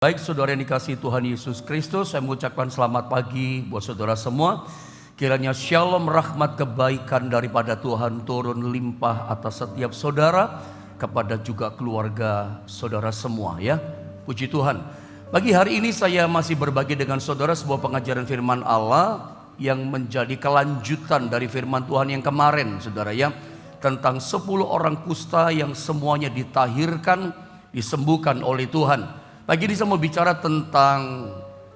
Baik saudara yang dikasihi Tuhan Yesus Kristus, saya mengucapkan selamat pagi buat saudara semua. Kiranya shalom, rahmat, kebaikan daripada Tuhan turun limpah atas setiap saudara, kepada juga keluarga saudara semua ya. Puji Tuhan. Pagi hari ini saya masih berbagi dengan saudara sebuah pengajaran firman Allah yang menjadi kelanjutan dari firman Tuhan yang kemarin saudara ya. Tentang 10 orang kusta yang semuanya ditahirkan, disembuhkan oleh Tuhan. Pagi ini saya mau bicara tentang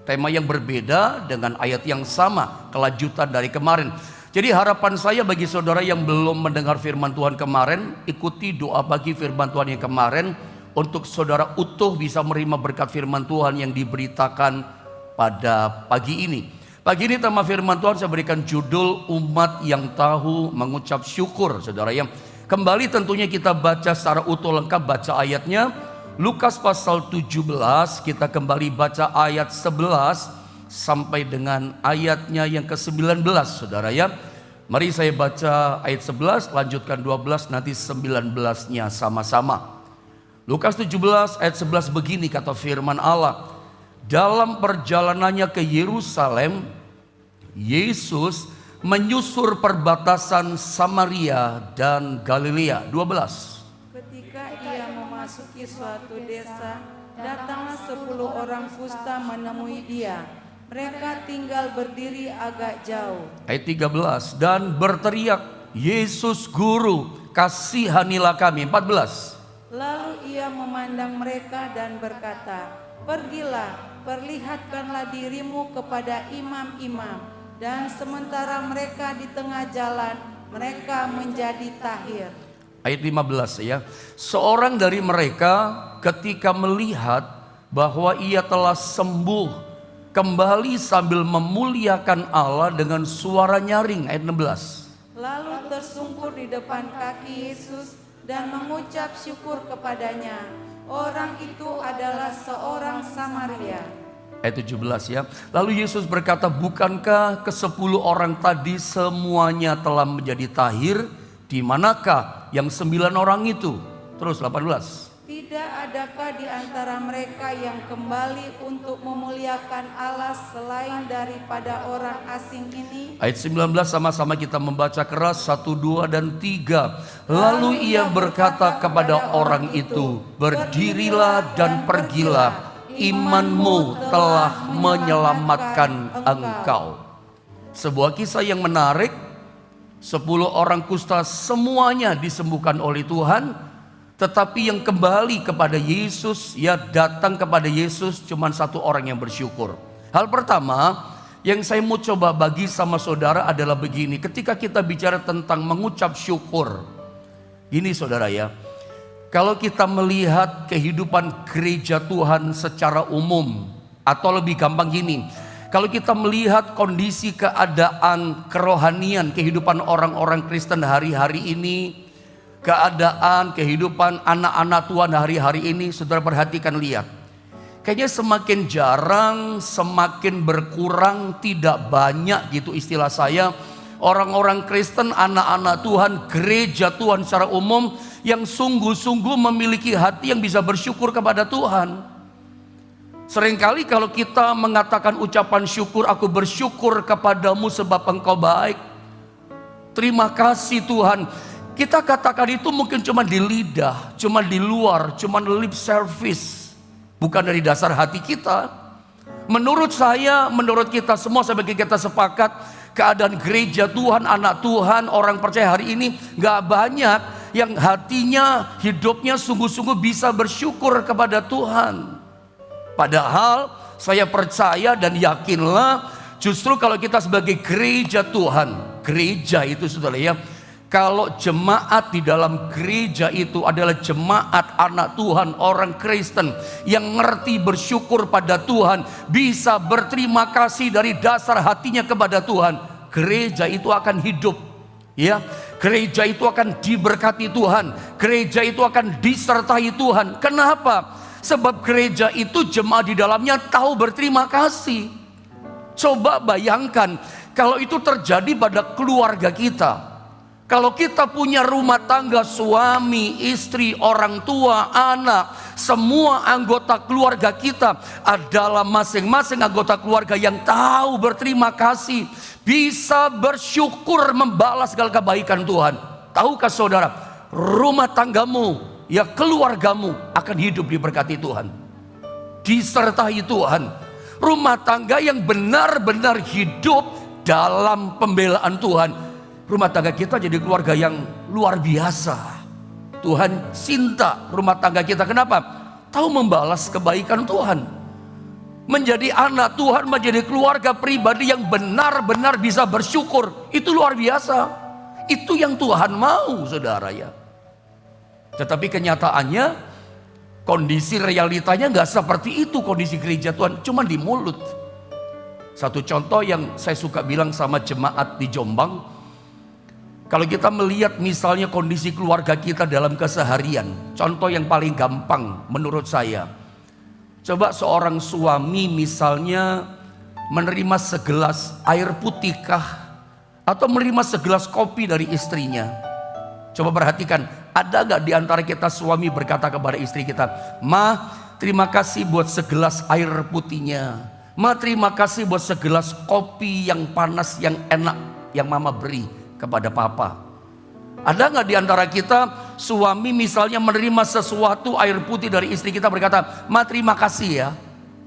tema yang berbeda dengan ayat yang sama, kelanjutan dari kemarin. Jadi harapan saya bagi saudara yang belum mendengar firman Tuhan kemarin, ikuti doa bagi firman Tuhan yang kemarin, untuk saudara utuh bisa menerima berkat firman Tuhan yang diberitakan pada pagi ini. Pagi ini tema firman Tuhan saya berikan judul umat yang tahu mengucap syukur saudara ya. Kembali tentunya kita baca secara utuh lengkap, baca ayatnya. Lukas pasal 17, kita kembali baca ayat 11 sampai dengan ayatnya yang ke-19 saudara ya. Mari saya baca ayat 11, lanjutkan 12, nanti 19-nya sama-sama. Lukas 17 ayat 11 begini kata firman Allah. Dalam perjalanannya ke Yerusalem, Yesus menyusur perbatasan Samaria dan Galilea. 12. Ketika ia memasuki suatu desa, datanglah 10 orang kusta menemui dia. Mereka tinggal berdiri agak jauh. Ayat 13, dan berteriak, Yesus Guru, kasihanilah kami. 14. Lalu ia memandang mereka dan berkata, pergilah, perlihatkanlah dirimu kepada imam-imam. Dan sementara mereka di tengah jalan, mereka menjadi tahir. Ayat 15 ya. Seorang dari mereka ketika melihat bahwa ia telah sembuh, kembali sambil memuliakan Allah dengan suara nyaring. Ayat 16. Lalu tersungkur di depan kaki Yesus dan mengucap syukur kepadanya. Orang itu adalah seorang Samaria. Ayat 17 ya. Lalu Yesus berkata, bukankah ke-10 orang tadi semuanya telah menjadi tahir? Di manakah yang 9 orang itu? Terus 18. Tidak adakah di antara mereka yang kembali untuk memuliakan Allah selain daripada orang asing ini? Ayat 19 sama-sama kita membaca keras, 1, 2, dan 3. Lalu ia berkata kepada orang itu, berdirilah dan pergilah, imanmu telah menyelamatkan engkau. Sebuah kisah yang menarik. 10 orang kusta semuanya disembuhkan oleh Tuhan, tetapi yang kembali kepada Yesus, ya datang kepada Yesus cuma 1 orang yang bersyukur. Hal pertama yang saya mau coba bagi sama saudara adalah begini. Ketika kita bicara tentang mengucap syukur, gini saudara ya, kalau kita melihat kehidupan gereja Tuhan secara umum, atau lebih gampang gini, kalau kita melihat kondisi keadaan kerohanian kehidupan orang-orang Kristen hari-hari ini, keadaan kehidupan anak-anak Tuhan hari-hari ini, saudara perhatikan, lihat. Kayaknya semakin jarang, semakin berkurang, tidak banyak gitu istilah saya. Orang-orang Kristen, anak-anak Tuhan, gereja Tuhan secara umum yang sungguh-sungguh memiliki hati yang bisa bersyukur kepada Tuhan. Seringkali kalau kita mengatakan ucapan syukur, aku bersyukur kepadamu sebab engkau baik, terima kasih Tuhan, kita katakan itu mungkin cuma di lidah, cuma di luar, cuma lip service, bukan dari dasar hati kita. Menurut saya, menurut kita semua sebagai kita sepakat, keadaan gereja Tuhan, anak Tuhan, orang percaya hari ini gak banyak yang hatinya, hidupnya sungguh-sungguh bisa bersyukur kepada Tuhan. Padahal saya percaya dan yakinlah, justru kalau kita sebagai gereja Tuhan, gereja itu saudara ya, kalau jemaat di dalam gereja itu adalah jemaat anak Tuhan, orang Kristen yang ngerti bersyukur pada Tuhan, bisa berterima kasih dari dasar hatinya kepada Tuhan, gereja itu akan hidup ya. Gereja itu akan diberkati Tuhan, gereja itu akan disertai Tuhan. Kenapa? Sebab gereja itu jemaat di dalamnya tahu berterima kasih. Coba bayangkan kalau itu terjadi pada keluarga kita. Kalau kita punya rumah tangga, suami, istri, orang tua, anak, semua anggota keluarga kita adalah masing-masing anggota keluarga yang tahu berterima kasih, bisa bersyukur, membalas segala kebaikan Tuhan. Tahukah saudara, rumah tanggamu, ya keluargamu akan hidup diberkati Tuhan, disertai Tuhan. Rumah tangga yang benar-benar hidup dalam pembelaan Tuhan, rumah tangga kita jadi keluarga yang luar biasa. Tuhan cinta rumah tangga kita. Kenapa? Tahu membalas kebaikan Tuhan. Menjadi anak Tuhan, menjadi keluarga pribadi yang benar-benar bisa bersyukur. Itu luar biasa. Itu yang Tuhan mau, saudara ya. Tetapi kenyataannya, kondisi realitanya nggak seperti itu kondisi gereja Tuhan. Cuma di mulut. Satu contoh yang saya suka bilang sama jemaat di Jombang, kalau kita melihat misalnya kondisi keluarga kita dalam keseharian, contoh yang paling gampang menurut saya, coba seorang suami misalnya menerima segelas air putih atau menerima segelas kopi dari istrinya. Coba perhatikan, ada gak di antara kita suami berkata kepada istri kita, "Ma, terima kasih buat segelas air putihnya. Ma, terima kasih buat segelas kopi yang panas, yang enak, yang mama beri kepada papa." Ada gak di antara kita suami misalnya menerima sesuatu air putih dari istri kita berkata, "Ma, terima kasih ya"?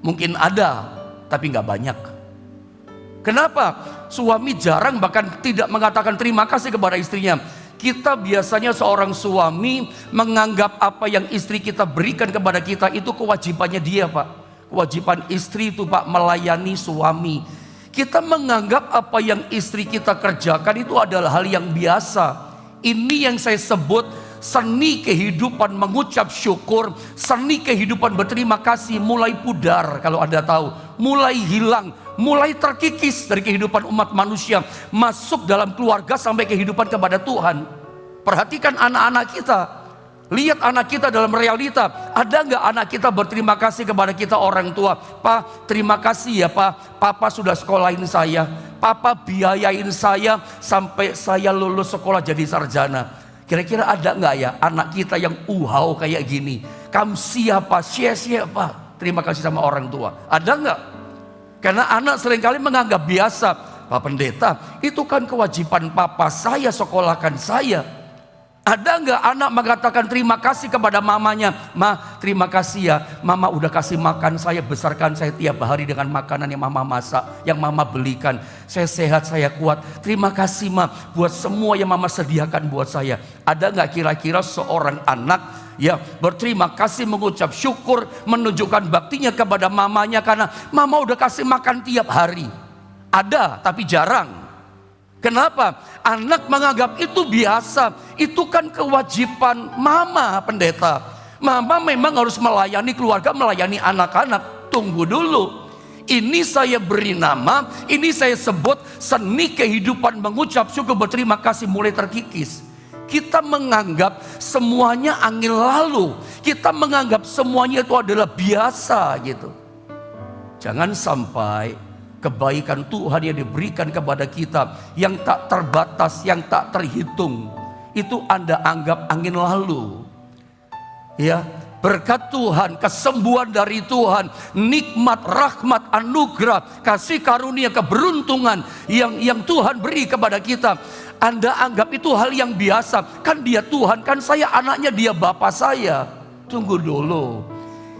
Mungkin ada, tapi gak banyak. Kenapa? Suami jarang bahkan tidak mengatakan terima kasih kepada istrinya. Kita biasanya seorang suami menganggap apa yang istri kita berikan kepada kita itu kewajibannya dia, Pak. Kewajiban istri itu, Pak, melayani suami. Kita menganggap apa yang istri kita kerjakan itu adalah hal yang biasa. Ini yang saya sebut seni kehidupan mengucap syukur, seni kehidupan berterima kasih mulai pudar. Kalau Anda tahu, mulai hilang, mulai terkikis dari kehidupan umat manusia, masuk dalam keluarga sampai kehidupan kepada Tuhan. Perhatikan anak-anak kita, lihat anak kita dalam realita. Ada nggak anak kita berterima kasih kepada kita orang tua? "Pak, terima kasih ya Pak, Papa sudah sekolahin saya, Papa biayain saya sampai saya lulus sekolah jadi sarjana." Kira-kira ada nggak ya anak kita yang uhau kayak gini? "Kamu siapa? Siapa?" Terima kasih sama orang tua. Ada nggak? Karena anak seringkali menganggap biasa, "Pak Pendeta, itu kan kewajiban papa saya sekolahkan saya." Ada nggak anak mengatakan terima kasih kepada mamanya? "Ma, terima kasih ya, mama udah kasih makan saya, besarkan saya tiap hari dengan makanan yang mama masak, yang mama belikan. Saya sehat, saya kuat. Terima kasih ma, buat semua yang mama sediakan buat saya." Ada nggak kira-kira seorang anak ya berterima kasih, mengucap syukur, menunjukkan baktinya kepada mamanya karena mama udah kasih makan tiap hari? Ada, tapi jarang. Kenapa? Anak menganggap itu biasa. Itu kan kewajiban mama, pendeta. Mama memang harus melayani keluarga, melayani anak-anak. Tunggu dulu. Ini saya beri nama, ini saya sebut seni kehidupan mengucap syukur berterima kasih mulai terkikis. Kita menganggap semuanya angin lalu. Kita menganggap semuanya itu adalah biasa gitu. Jangan sampai kebaikan Tuhan yang diberikan kepada kita yang tak terbatas, yang tak terhitung, itu Anda anggap angin lalu. Ya, berkat Tuhan, kesembuhan dari Tuhan, nikmat, rahmat, anugerah, kasih karunia, keberuntungan yang Tuhan beri kepada kita, Anda anggap itu hal yang biasa. Kan dia Tuhan, kan saya anaknya, dia Bapa saya. Tunggu dulu.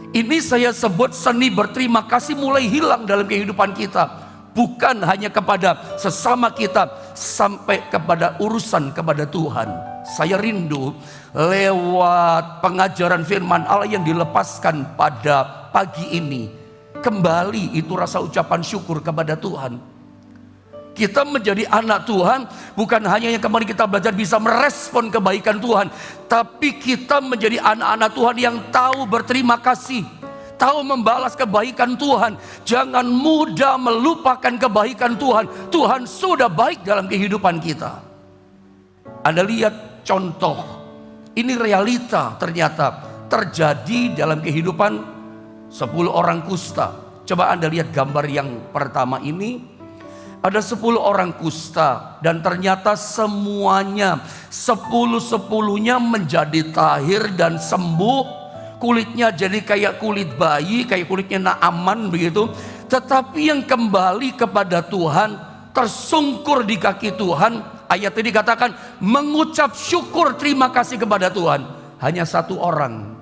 Ini saya sebut seni berterima kasih mulai hilang dalam kehidupan kita. Bukan hanya kepada sesama kita, sampai kepada urusan kepada Tuhan. Saya rindu lewat pengajaran firman Allah yang dilepaskan pada pagi ini, kembali itu rasa ucapan syukur kepada Tuhan. Kita menjadi anak Tuhan bukan hanya yang kemarin kita belajar bisa merespon kebaikan Tuhan, tapi kita menjadi anak-anak Tuhan yang tahu berterima kasih, tahu membalas kebaikan Tuhan. Jangan mudah melupakan kebaikan Tuhan. Tuhan sudah baik dalam kehidupan kita. Anda lihat contoh, ini realita ternyata terjadi dalam kehidupan 10 orang kusta. Coba Anda lihat gambar yang pertama ini. Ada 10 orang kusta dan ternyata semuanya 10-10-nya menjadi tahir dan sembuh. Kulitnya jadi kayak kulit bayi, kayak kulitnya Naaman begitu. Tetapi yang kembali kepada Tuhan, tersungkur di kaki Tuhan, ayat ini dikatakan mengucap syukur terima kasih kepada Tuhan, hanya 1 orang.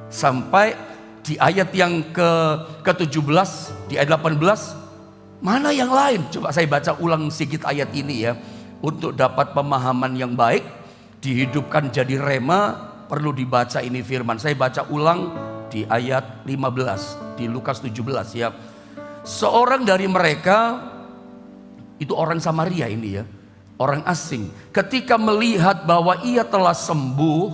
Sampai di ayat yang ke-17, di ayat 18, mana yang lain? Coba saya baca ulang sedikit ayat ini ya, untuk dapat pemahaman yang baik. Dihidupkan jadi rema, perlu dibaca ini firman. Saya baca ulang di ayat 15 di Lukas 17 ya. Seorang dari mereka, itu orang Samaria ini ya, orang asing, ketika melihat bahwa ia telah sembuh,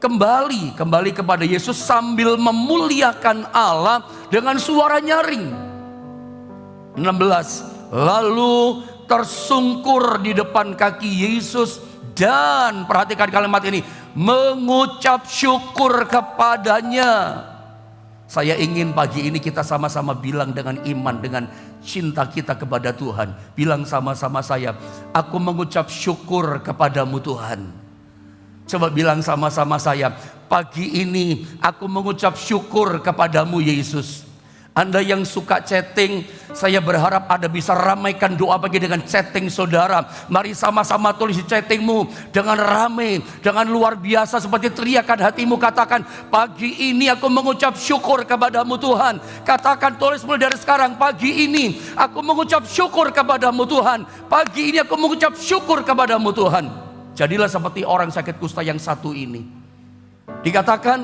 kembali kepada Yesus sambil memuliakan Allah dengan suara nyaring. 16, lalu tersungkur di depan kaki Yesus dan, perhatikan kalimat ini, mengucap syukur kepadanya. Saya ingin pagi ini kita sama-sama bilang dengan iman, dengan cinta kita kepada Tuhan. Bilang sama-sama saya, aku mengucap syukur kepadamu Tuhan. Coba bilang sama-sama saya, pagi ini aku mengucap syukur kepadamu Yesus. Anda yang suka chatting, saya berharap Anda bisa ramaikan doa pagi dengan chatting saudara. Mari sama-sama tulis di chattingmu dengan ramai, dengan luar biasa, seperti teriakan hatimu. Katakan, pagi ini aku mengucap syukur kepadamu Tuhan. Katakan, tulis mulai dari sekarang, pagi ini aku mengucap syukur kepadamu Tuhan. Pagi ini aku mengucap syukur kepadamu Tuhan. Jadilah seperti orang sakit kusta yang satu ini. Dikatakan,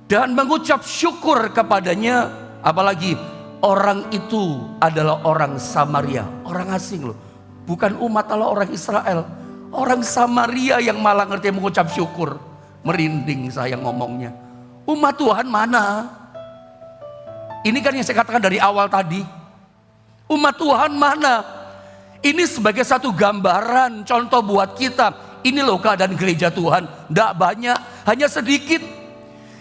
dan mengucap syukur kepadanya. Apalagi orang itu adalah orang Samaria, orang asing loh, bukan umat Allah, orang Israel, orang Samaria yang malah ngerti mengucap syukur. Merinding saya ngomongnya. Umat Tuhan mana? Ini kan yang saya katakan dari awal tadi. Umat Tuhan mana? Ini sebagai satu gambaran, contoh buat kita. Ini loh keadaan gereja Tuhan, tidak banyak, hanya sedikit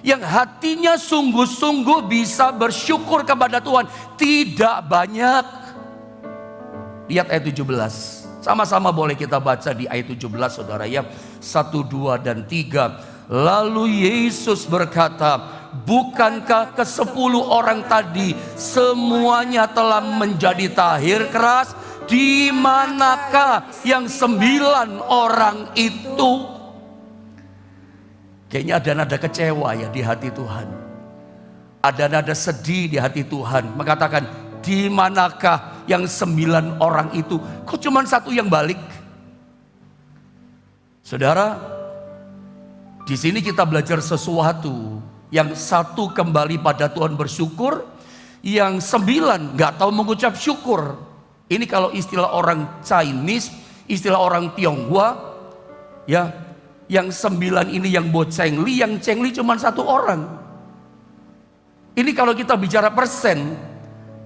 yang hatinya sungguh-sungguh bisa bersyukur kepada Tuhan. Tidak banyak. Lihat ayat 17. Sama-sama boleh kita baca di ayat 17 saudara ya. 1, 2, dan 3. Lalu Yesus berkata, bukankah ke-10 orang tadi semuanya telah menjadi tahir keras? Di manakah yang 9 orang itu? Kayaknya ada nada kecewa ya di hati Tuhan. Ada nada sedih di hati Tuhan. Mengatakan, di manakah yang 9 orang itu? Kok cuma 1 yang balik? Saudara, di sini kita belajar sesuatu. Yang 1 kembali pada Tuhan bersyukur, yang 9 nggak tahu mengucap syukur. Ini kalau istilah orang Chinese, istilah orang Tionghoa, ya. Yang 9 ini yang bocengli, yang cengli cuma 1 orang. Ini kalau kita bicara persen,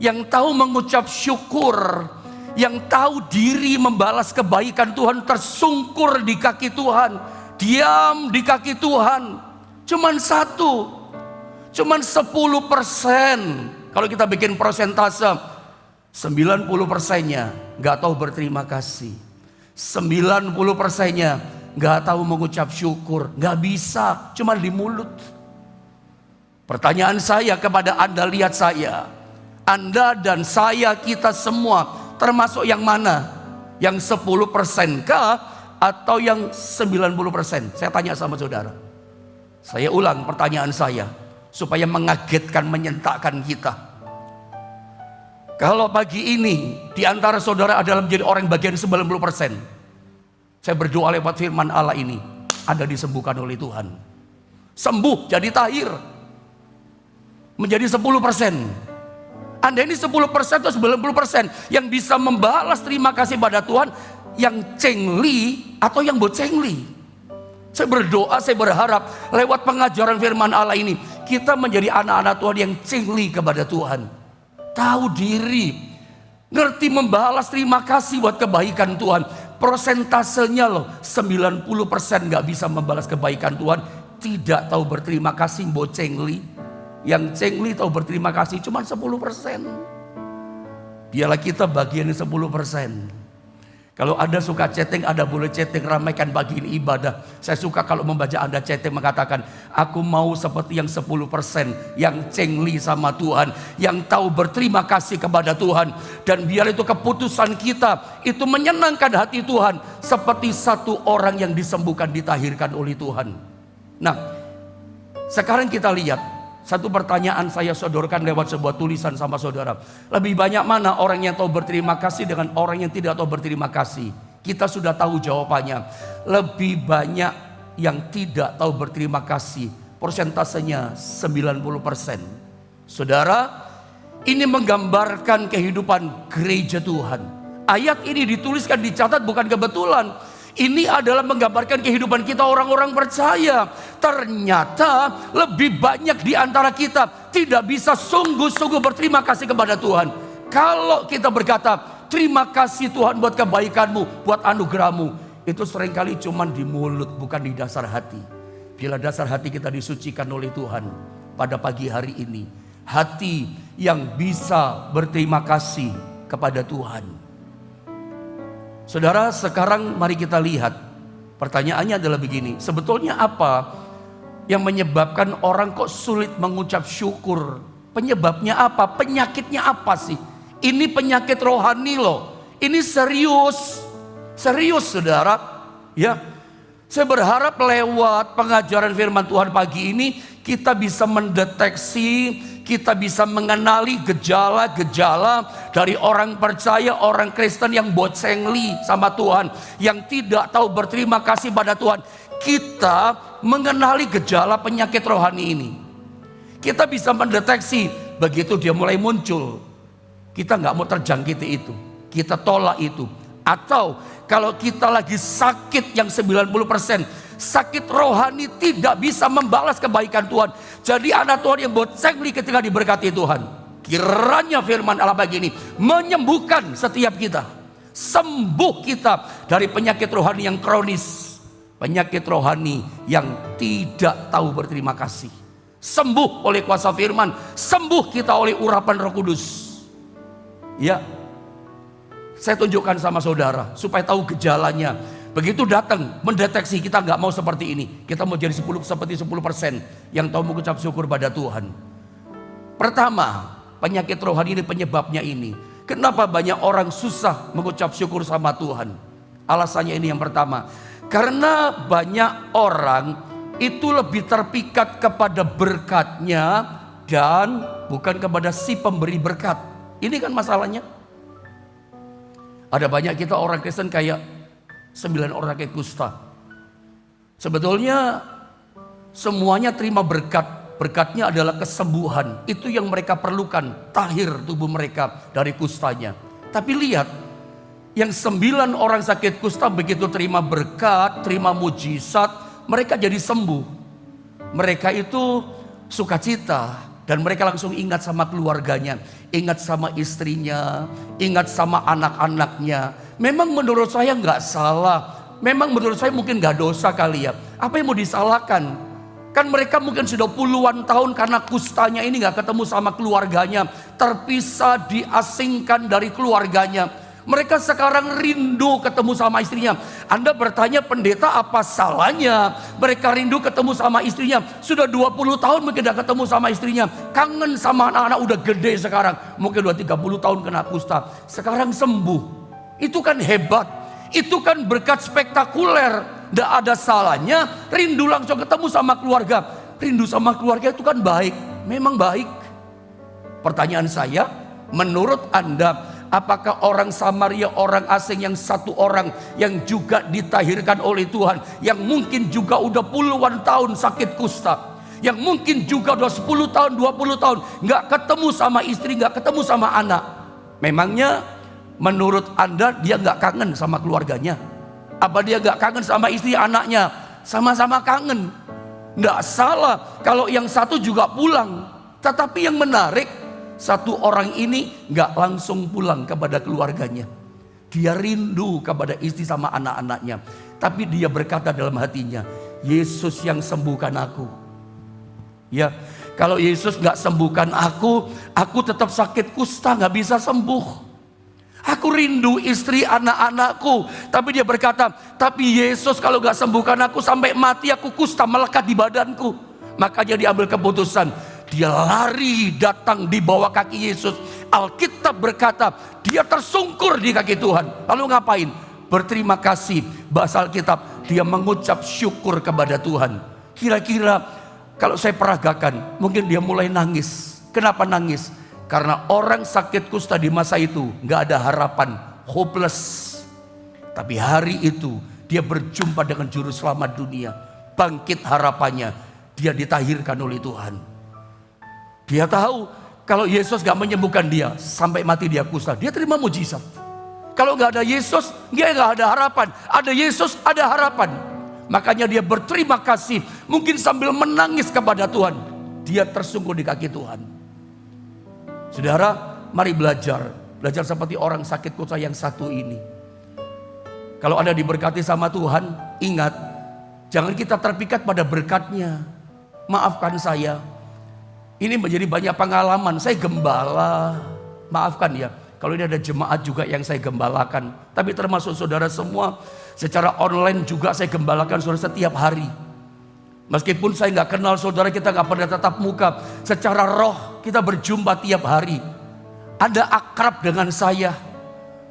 yang tahu mengucap syukur, yang tahu diri membalas kebaikan Tuhan, tersungkur di kaki Tuhan, diam di kaki Tuhan, cuma 1, cuma 10%. Kalau kita bikin persentase, 90%-nya gak tahu berterima kasih, 90%-nya gak tahu mengucap syukur. Gak bisa, cuma di mulut. Pertanyaan saya kepada Anda, lihat saya, Anda dan saya, kita semua termasuk yang mana? Yang 10% kah? Atau yang 90%? Saya tanya sama saudara. Saya ulang pertanyaan saya, supaya mengagetkan, menyentakkan kita. Kalau pagi ini di antara saudara adalah menjadi orang bagian 90%, saya berdoa lewat firman Allah ini, Anda disembuhkan oleh Tuhan. Sembuh jadi tahir. Menjadi 10%. Anda ini 10% atau 90% yang bisa membalas terima kasih pada Tuhan, yang cengli atau yang bocengli. Saya berdoa, saya berharap lewat pengajaran firman Allah ini, kita menjadi anak-anak Tuhan yang cengli kepada Tuhan. Tahu diri, ngerti membalas terima kasih buat kebaikan Tuhan. Prosentasenya loh, 90% gak bisa membalas kebaikan Tuhan, tidak tahu berterima kasih, bocengli. Yang cengli tahu berterima kasih cuma 10%. Biarlah kita bagian 10%. Kalau Anda suka chatting, Anda boleh chatting, ramaikan pagi ini ibadah. Saya suka kalau membaca Anda chatting mengatakan, aku mau seperti yang 10%, yang cengli sama Tuhan, yang tahu berterima kasih kepada Tuhan. Dan biar itu keputusan kita, itu menyenangkan hati Tuhan. Seperti satu orang yang disembuhkan, ditahirkan oleh Tuhan. Nah, sekarang kita lihat. Satu pertanyaan saya sodorkan lewat sebuah tulisan sama saudara. Lebih banyak mana orang yang tahu berterima kasih dengan orang yang tidak tahu berterima kasih? Kita sudah tahu jawabannya. Lebih banyak yang tidak tahu berterima kasih. Persentasenya 90%. Saudara, ini menggambarkan kehidupan gereja Tuhan. Ayat ini dituliskan, dicatat bukan kebetulan. Ini adalah menggambarkan kehidupan kita orang-orang percaya. Ternyata lebih banyak di antara kita tidak bisa sungguh-sungguh berterima kasih kepada Tuhan. Kalau kita berkata, terima kasih Tuhan buat kebaikanmu, buat anugerahmu, itu seringkali cuma di mulut, bukan di dasar hati. Bila dasar hati kita disucikan oleh Tuhan pada pagi hari ini, hati yang bisa berterima kasih kepada Tuhan. Saudara, sekarang mari kita lihat. Pertanyaannya adalah begini, sebetulnya apa yang menyebabkan orang kok sulit mengucap syukur? Penyebabnya apa? Penyakitnya apa sih? Ini penyakit rohani loh. Ini serius. Serius saudara. Ya, saya berharap lewat pengajaran firman Tuhan pagi ini kita bisa mendeteksi, kita bisa mengenali gejala-gejala dari orang percaya, orang Kristen yang bocengli sama Tuhan, yang tidak tahu berterima kasih pada Tuhan. Kita mengenali gejala penyakit rohani ini. Kita bisa mendeteksi begitu dia mulai muncul. Kita nggak mau terjangkiti itu, kita tolak itu. Atau kalau kita lagi sakit yang 90%, sakit rohani tidak bisa membalas kebaikan Tuhan. Jadi anak Tuhan yang bocengli ketika diberkati Tuhan. Kiranya firman Allah pagi ini menyembuhkan setiap kita. Sembuh kita dari penyakit rohani yang kronis. Penyakit rohani yang tidak tahu berterima kasih. Sembuh oleh kuasa firman. Sembuh kita oleh urapan Roh Kudus. Ya, saya tunjukkan sama saudara supaya tahu gejalanya. Begitu datang mendeteksi, kita nggak mau seperti ini. Kita mau jadi seperti 10% yang tahu mengucap syukur pada Tuhan. Pertama, penyakit rohani ini penyebabnya ini. Kenapa banyak orang susah mengucap syukur sama Tuhan? Alasannya ini yang pertama. Karena banyak orang itu lebih terpikat kepada berkatnya dan bukan kepada si pemberi berkat. Ini kan masalahnya. Ada banyak kita orang Kristen kayak 9 orang kayak kusta. Sebetulnya semuanya terima berkat. Berkatnya adalah kesembuhan. Itu yang mereka perlukan. Tahir tubuh mereka dari kustanya. Tapi lihat, yang 9 orang sakit kusta begitu terima berkat, terima mujizat, mereka jadi sembuh. Mereka itu sukacita. Dan mereka langsung ingat sama keluarganya, ingat sama istrinya, ingat sama anak-anaknya. Memang menurut saya nggak salah. Memang menurut saya mungkin nggak dosa kali ya. Apa yang mau disalahkan? Kan mereka mungkin sudah puluhan tahun karena kustanya ini nggak ketemu sama keluarganya. Terpisah, diasingkan dari keluarganya. Mereka sekarang rindu ketemu sama istrinya. Anda bertanya, pendeta apa salahnya? Mereka rindu ketemu sama istrinya. Sudah 20 tahun mungkin tidak ketemu sama istrinya. Kangen sama anak-anak, udah gede sekarang. Mungkin udah 30 tahun kena kusta. Sekarang sembuh. Itu kan hebat. Itu kan berkat spektakuler. Tidak ada salahnya rindu langsung ketemu sama keluarga. Rindu sama keluarga itu kan baik. Memang baik. Pertanyaan saya, menurut Anda, apakah orang Samaria, orang asing yang satu orang yang juga ditahirkan oleh Tuhan, yang mungkin juga udah puluhan tahun sakit kusta, yang mungkin juga udah 10 tahun, 20 tahun nggak ketemu sama istri, nggak ketemu sama anak, memangnya menurut Anda dia nggak kangen sama keluarganya? Apa dia nggak kangen sama istri anaknya? Sama-sama kangen. Nggak salah kalau yang satu juga pulang. Tetapi yang menarik, satu orang ini gak langsung pulang kepada keluarganya. Dia rindu kepada istri sama anak-anaknya. Tapi dia berkata dalam hatinya, Yesus yang sembuhkan aku. Ya, kalau Yesus gak sembuhkan aku tetap sakit kusta, gak bisa sembuh. Aku rindu istri anak-anakku. Tapi dia berkata, tapi Yesus kalau gak sembuhkan aku sampai mati, aku kusta melekat di badanku. Makanya dia ambil keputusan. Dia lari datang di bawah kaki Yesus. Alkitab berkata, dia tersungkur di kaki Tuhan. Lalu ngapain? Berterima kasih. Bahasa Alkitab, dia mengucap syukur kepada Tuhan. Kira-kira kalau saya peragakan, mungkin dia mulai nangis. Kenapa nangis? Karena orang sakit kusta di masa itu gak ada harapan, hopeless. Tapi hari itu dia berjumpa dengan juru selamat dunia. Bangkit harapannya, dia ditahirkan oleh Tuhan. Dia tahu kalau Yesus gak menyembuhkan dia, sampai mati dia kusta, dia terima mujizat. Kalau gak ada Yesus, dia gak ada harapan. Ada Yesus, ada harapan. Makanya dia berterima kasih, mungkin sambil menangis kepada Tuhan. Dia tersungkur di kaki Tuhan. Saudara, mari belajar seperti orang sakit kusta yang satu ini. Kalau Anda diberkati sama Tuhan, ingat, jangan kita terpikat pada berkatnya. Maafkan saya, ini menjadi banyak pengalaman. Saya gembala, maafkan ya, kalau ini ada jemaat juga yang saya gembalakan. Tapi termasuk saudara semua, secara online juga saya gembalakan saudara setiap hari. Meskipun saya gak kenal saudara, kita gak pernah tatap muka, secara roh kita berjumpa tiap hari. Anda akrab dengan saya.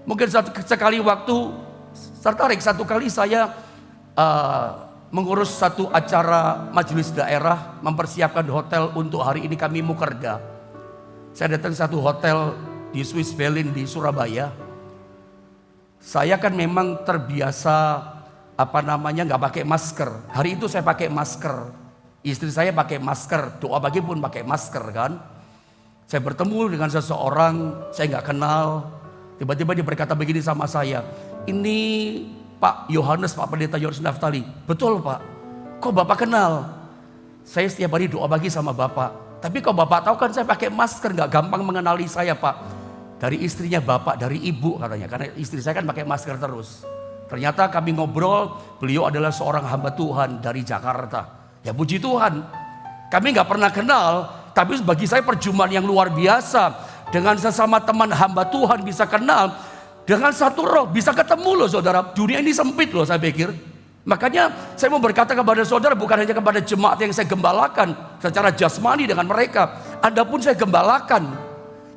Mungkin sekali waktu tertarik, satu kali saya mengurus satu acara majelis daerah, mempersiapkan hotel untuk hari ini kami mukerda. Saya datang satu hotel di Swiss Berlin di Surabaya. Saya kan memang terbiasa nggak pakai masker. Hari itu saya pakai masker, istri saya pakai masker, doa pagi pun pakai masker kan. Saya bertemu dengan seseorang saya nggak kenal, tiba-tiba dia berkata begini sama saya, ini Pak Yohanes, Pak Pendeta Yohanes Naftali. Betul Pak, kok Bapak kenal? Saya setiap hari doa pagi sama Bapak. Tapi kok Bapak tahu kan saya pakai masker, nggak gampang mengenali saya Pak. Dari istrinya Bapak, dari ibu katanya, karena istri saya kan pakai masker terus. Ternyata kami ngobrol, beliau adalah seorang hamba Tuhan dari Jakarta. Ya puji Tuhan, kami gak pernah kenal, tapi bagi saya perjumpaan yang luar biasa. Dengan sesama teman hamba Tuhan bisa kenal, dengan satu roh bisa ketemu loh saudara. Dunia ini sempit loh saya pikir. Makanya saya mau berkata kepada saudara, bukan hanya kepada jemaat yang saya gembalakan secara jasmani dengan mereka, Anda pun saya gembalakan.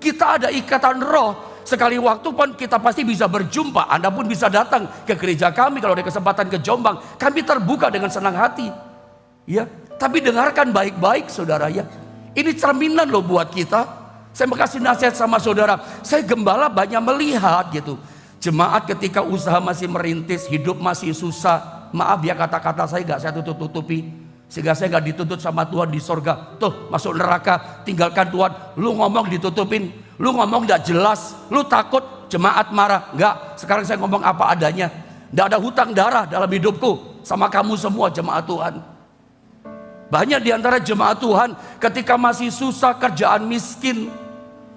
Kita ada ikatan roh. Sekali waktu pun kita pasti bisa berjumpa. Anda pun bisa datang ke gereja kami kalau ada kesempatan ke Jombang. Kami terbuka dengan senang hati. Ya, tapi dengarkan baik-baik saudara ya. Ini cerminan loh buat kita. Saya mau kasih nasihat sama saudara. Saya gembala banyak melihat gitu. Jemaat ketika usaha masih merintis, hidup masih susah. Maaf ya kata-kata saya gak saya tutup-tutupi. Sehingga saya gak dituntut sama Tuhan di sorga. Tuh masuk neraka, tinggalkan Tuhan. Lu ngomong ditutupin. Lu ngomong gak jelas, lu takut jemaat marah. Enggak, sekarang saya ngomong apa adanya. Gak ada hutang darah dalam hidupku sama kamu semua jemaat Tuhan. Banyak diantara jemaat Tuhan ketika masih susah, kerjaan miskin,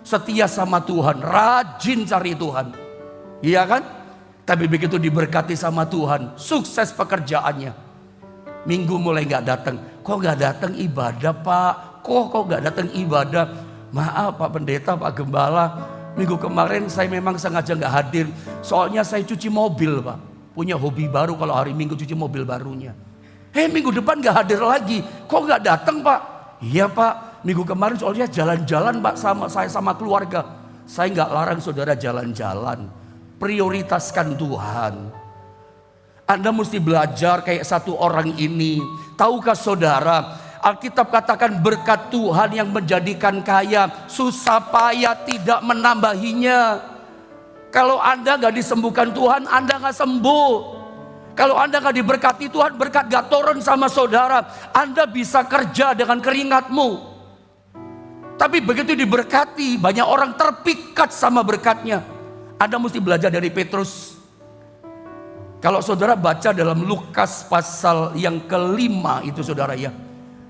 setia sama Tuhan, rajin cari Tuhan. Iya kan? Tapi begitu diberkati sama Tuhan, sukses pekerjaannya, minggu mulai gak datang. Kok gak datang ibadah Pak? Kok gak datang ibadah? Maaf Pak Pendeta, Pak Gembala, minggu kemarin saya memang sengaja gak hadir. Soalnya saya cuci mobil Pak. Punya hobi baru kalau hari Minggu cuci mobil barunya. Minggu depan gak hadir lagi. Kok gak datang Pak? Iya Pak, minggu kemarin soalnya jalan-jalan Pak sama keluarga. Saya gak larang saudara jalan-jalan. Prioritaskan Tuhan. Anda mesti belajar kayak satu orang ini. Tahukah saudara, Alkitab katakan berkat Tuhan yang menjadikan kaya, susah payah tidak menambahinya. Kalau Anda gak disembuhkan Tuhan, Anda gak sembuh. Kalau Anda gak diberkati Tuhan, berkat gak turun sama saudara. Anda bisa kerja dengan keringatmu. Tapi begitu diberkati, banyak orang terpikat sama berkatnya. Anda mesti belajar dari Petrus. Kalau saudara baca dalam Lukas pasal yang ke-5 itu saudara ya.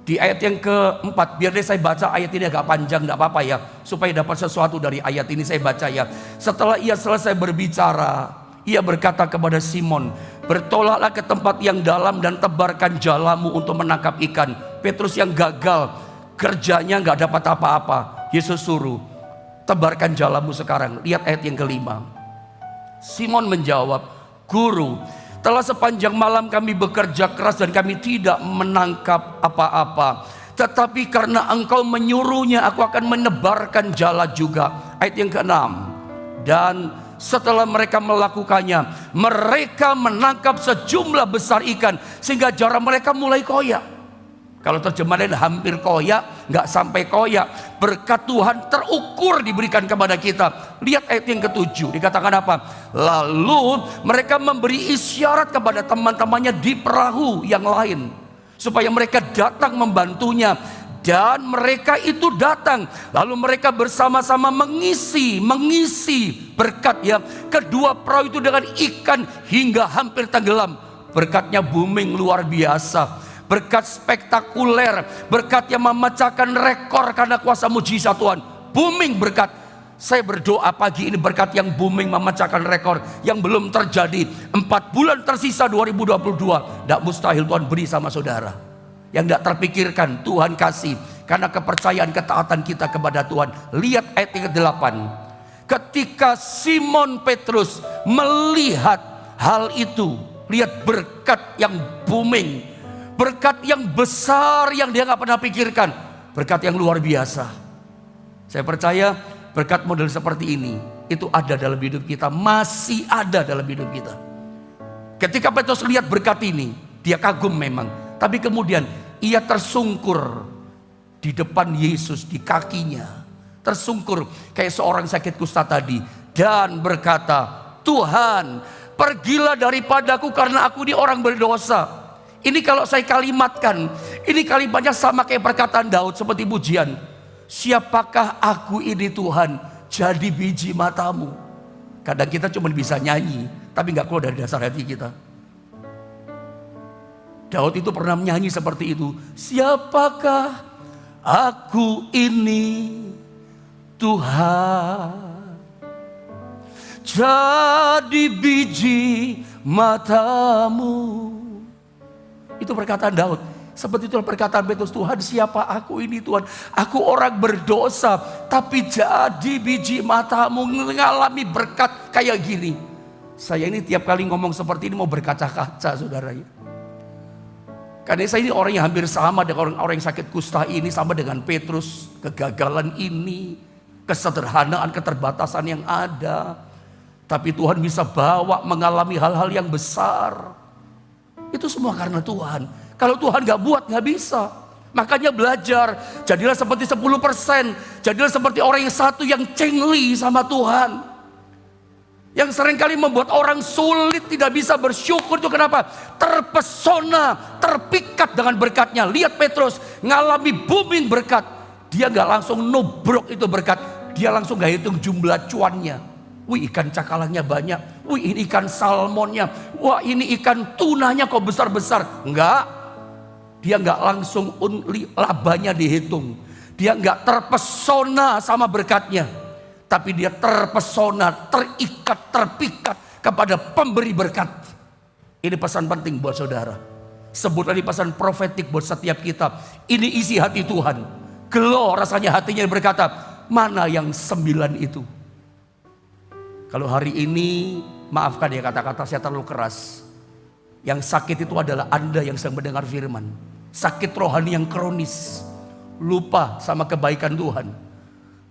Di ayat yang ke-4, biar deh saya baca ayat ini agak panjang, tidak apa-apa ya. Supaya dapat sesuatu dari ayat ini saya baca ya. Setelah ia selesai berbicara, ia berkata kepada Simon, bertolaklah ke tempat yang dalam dan tebarkan jalamu untuk menangkap ikan. Petrus yang gagal, kerjanya gak dapat apa-apa. Yesus suruh, tebarkan jalamu sekarang. Lihat ayat yang ke-5. Simon menjawab, "Guru, telah sepanjang malam kami bekerja keras dan kami tidak menangkap apa-apa. Tetapi karena engkau menyuruhnya, aku akan menebarkan jala juga." Ayat yang ke-6. Dan setelah mereka melakukannya, mereka menangkap sejumlah besar ikan sehingga jala mereka mulai koyak. Kalau terjemahan lain hampir koyak, nggak sampai koyak. Berkat Tuhan terukur diberikan kepada kita. Lihat ayat yang ke-7, dikatakan apa? Lalu mereka memberi isyarat kepada teman-temannya di perahu yang lain, supaya mereka datang membantunya. Dan mereka itu datang. Lalu mereka bersama-sama mengisi berkat ya. Kedua perahu itu dengan ikan hingga hampir tenggelam. Berkatnya booming luar biasa. Berkat spektakuler, berkat yang memecahkan rekor karena kuasa mujizat Tuhan. Booming berkat. Saya berdoa pagi ini berkat yang booming memecahkan rekor yang belum terjadi. 4 bulan tersisa 2022, tidak mustahil Tuhan beri sama saudara. Yang tidak terpikirkan Tuhan kasih karena kepercayaan ketaatan kita kepada Tuhan. Lihat ayat yang ke-8. Ketika Simon Petrus melihat hal itu, lihat berkat yang booming, berkat yang besar yang dia nggak pernah pikirkan, berkat yang luar biasa. Saya percaya berkat model seperti ini itu ada dalam hidup kita, masih ada dalam hidup kita. Ketika Petrus lihat berkat ini, dia kagum memang, tapi kemudian ia tersungkur di depan Yesus, di kakinya, tersungkur kayak seorang sakit kusta tadi, dan berkata, "Tuhan, pergilah daripadaku karena aku ini orang berdosa." Ini kalau saya kalimatkan, ini kalimatnya sama kayak perkataan Daud seperti pujian. "Siapakah aku ini Tuhan, jadi biji matamu." Kadang kita cuma bisa nyanyi, tapi gak keluar dari dasar hati kita. Daud itu pernah menyanyi seperti itu. "Siapakah aku ini Tuhan, jadi biji matamu." Itu perkataan Daud. Seperti itu perkataan Petrus, "Tuhan, siapa aku ini Tuhan? Aku orang berdosa, tapi jadi biji matamu." Mengalami berkat kayak gini. Saya ini tiap kali ngomong seperti ini mau berkaca-kaca, saudara. Karena saya ini orang yang hampir sama dengan orang yang sakit kusta ini, sama dengan Petrus. Kegagalan ini, kesederhanaan, keterbatasan yang ada. Tapi Tuhan bisa bawa mengalami hal-hal yang besar. Itu semua karena Tuhan. Kalau Tuhan gak buat gak bisa. Makanya belajar, jadilah seperti 10%. Jadilah seperti orang yang satu yang cengli sama Tuhan. Yang seringkali membuat orang sulit tidak bisa bersyukur itu kenapa? Terpesona, terpikat dengan berkatnya. Lihat Petrus ngalami booming berkat. Dia gak langsung nubruk itu berkat. Dia langsung gak hitung jumlah cuannya. Wih, ikan cakalannya banyak. Wih, ini ikan salmonnya. Wah, ini ikan tunanya kok besar-besar. Enggak. Dia enggak langsung labanya dihitung. Dia enggak terpesona sama berkatnya. Tapi dia terpesona, terikat, terpikat kepada pemberi berkat. Ini pesan penting buat saudara. Sebut lagi pesan profetik buat setiap kita. Ini isi hati Tuhan. Gelo rasanya hatinya berkata, "Mana yang 9 itu?" Kalau hari ini, maafkan ya kata-kata saya terlalu keras. Yang sakit itu adalah Anda yang sedang mendengar firman. Sakit rohani yang kronis. Lupa sama kebaikan Tuhan.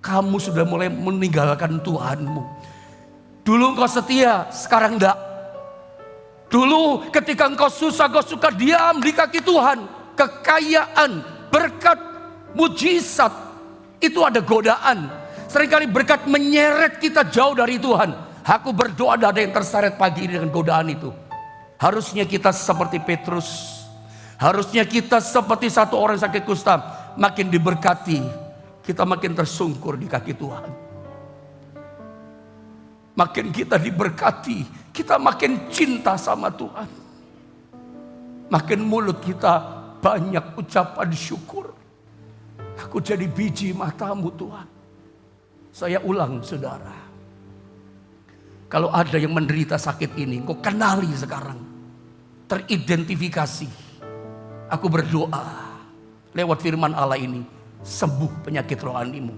Kamu sudah mulai meninggalkan Tuhanmu. Dulu engkau setia, sekarang enggak. Dulu ketika engkau susah, engkau suka diam di kaki Tuhan. Kekayaan, berkat, mujizat. Itu ada godaan. Seringkali berkat menyeret kita jauh dari Tuhan. Aku berdoa ada yang terseret pagi ini dengan godaan itu. Harusnya kita seperti Petrus. Harusnya kita seperti satu orang sakit kusta. Makin diberkati, kita makin tersungkur di kaki Tuhan. Makin kita diberkati, kita makin cinta sama Tuhan. Makin mulut kita banyak ucapan syukur. Aku jadi biji matamu Tuhan. Saya ulang saudara, kalau ada yang menderita sakit ini, kau kenali sekarang, teridentifikasi. Aku berdoa lewat firman Allah ini, sembuh penyakit rohanimu.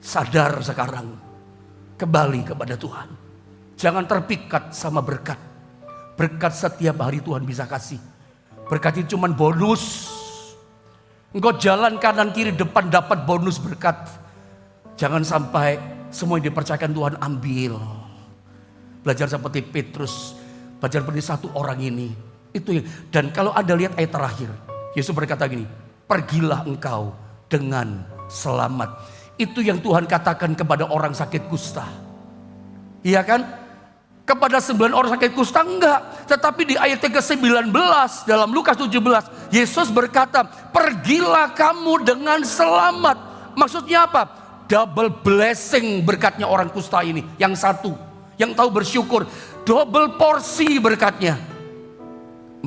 Sadar sekarang, kembali kepada Tuhan. Jangan terpikat sama berkat. Berkat setiap hari Tuhan bisa kasih. Berkat itu cuma bonus. Engkau jalan kanan kiri depan dapat bonus berkat. Jangan sampai semua yang dipercayakan Tuhan ambil. Belajar seperti Petrus. Belajar seperti satu orang ini. Itu yang, dan kalau Anda lihat ayat terakhir. Yesus berkata gini, pergilah engkau dengan selamat. Itu yang Tuhan katakan kepada orang sakit kusta. Iya kan? Kepada 9 orang sakit kusta enggak. Tetapi di ayat ke-19 dalam Lukas 17. Yesus berkata, pergilah kamu dengan selamat. Maksudnya apa? Double blessing berkatnya orang kusta ini. Yang satu, yang tahu bersyukur. Double porsi berkatnya.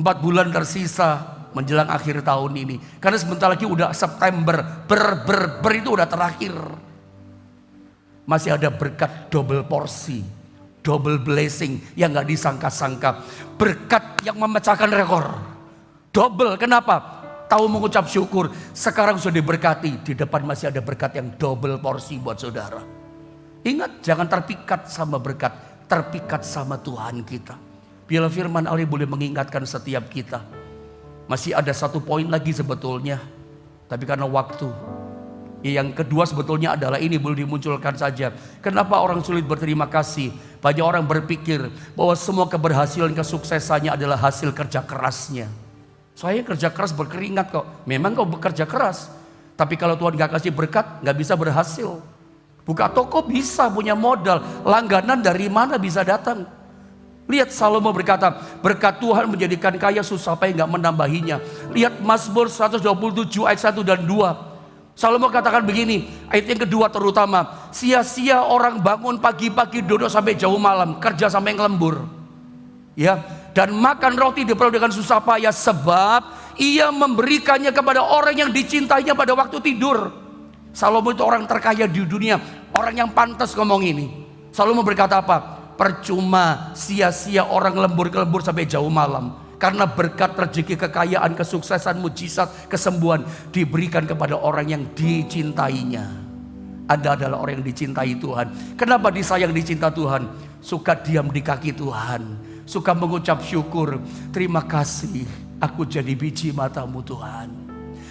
4 bulan tersisa menjelang akhir tahun ini. Karena sebentar lagi udah September. Ber itu udah terakhir. Masih ada berkat double porsi. Double blessing yang gak disangka-sangka. Berkat yang memecahkan rekor. Double, kenapa? Tahu mengucap syukur. Sekarang sudah diberkati. Di depan masih ada berkat yang double porsi buat saudara. Ingat, jangan terpikat sama berkat. Terpikat sama Tuhan kita. Biarlah firman Allah boleh mengingatkan setiap kita. Masih ada satu poin lagi sebetulnya. Tapi karena waktu. Yang kedua sebetulnya adalah ini boleh dimunculkan saja. Kenapa orang sulit berterima kasih? Banyak orang berpikir bahwa semua keberhasilan kesuksesannya adalah hasil kerja kerasnya. Saya kerja keras berkeringat kok. Memang kau bekerja keras. Tapi kalau Tuhan gak kasih berkat, gak bisa berhasil. Buka toko bisa, punya modal. Langganan dari mana bisa datang? Lihat Salomo berkata, berkat Tuhan menjadikan kaya susah payah gak menambahinya. Lihat Mazmur 127 ayat 1 dan 2. Salomo katakan begini, ayat yang kedua terutama, sia-sia orang bangun pagi-pagi duduk sampai jauh malam, kerja sampai ngelembur. Ya, dan makan roti di perut dengan susah payah sebab ia memberikannya kepada orang yang dicintainya pada waktu tidur. Salomo itu orang terkaya di dunia, orang yang pantas ngomong ini. Salomo berkata apa? Percuma sia-sia orang lembur-lembur sampai jauh malam. Karena berkat rezeki, kekayaan, kesuksesan, mujizat, kesembuhan diberikan kepada orang yang dicintainya. Anda adalah orang yang dicintai Tuhan. Kenapa disayang, dicinta Tuhan? Suka diam di kaki Tuhan. Suka mengucap syukur. Terima kasih, aku jadi biji matamu Tuhan.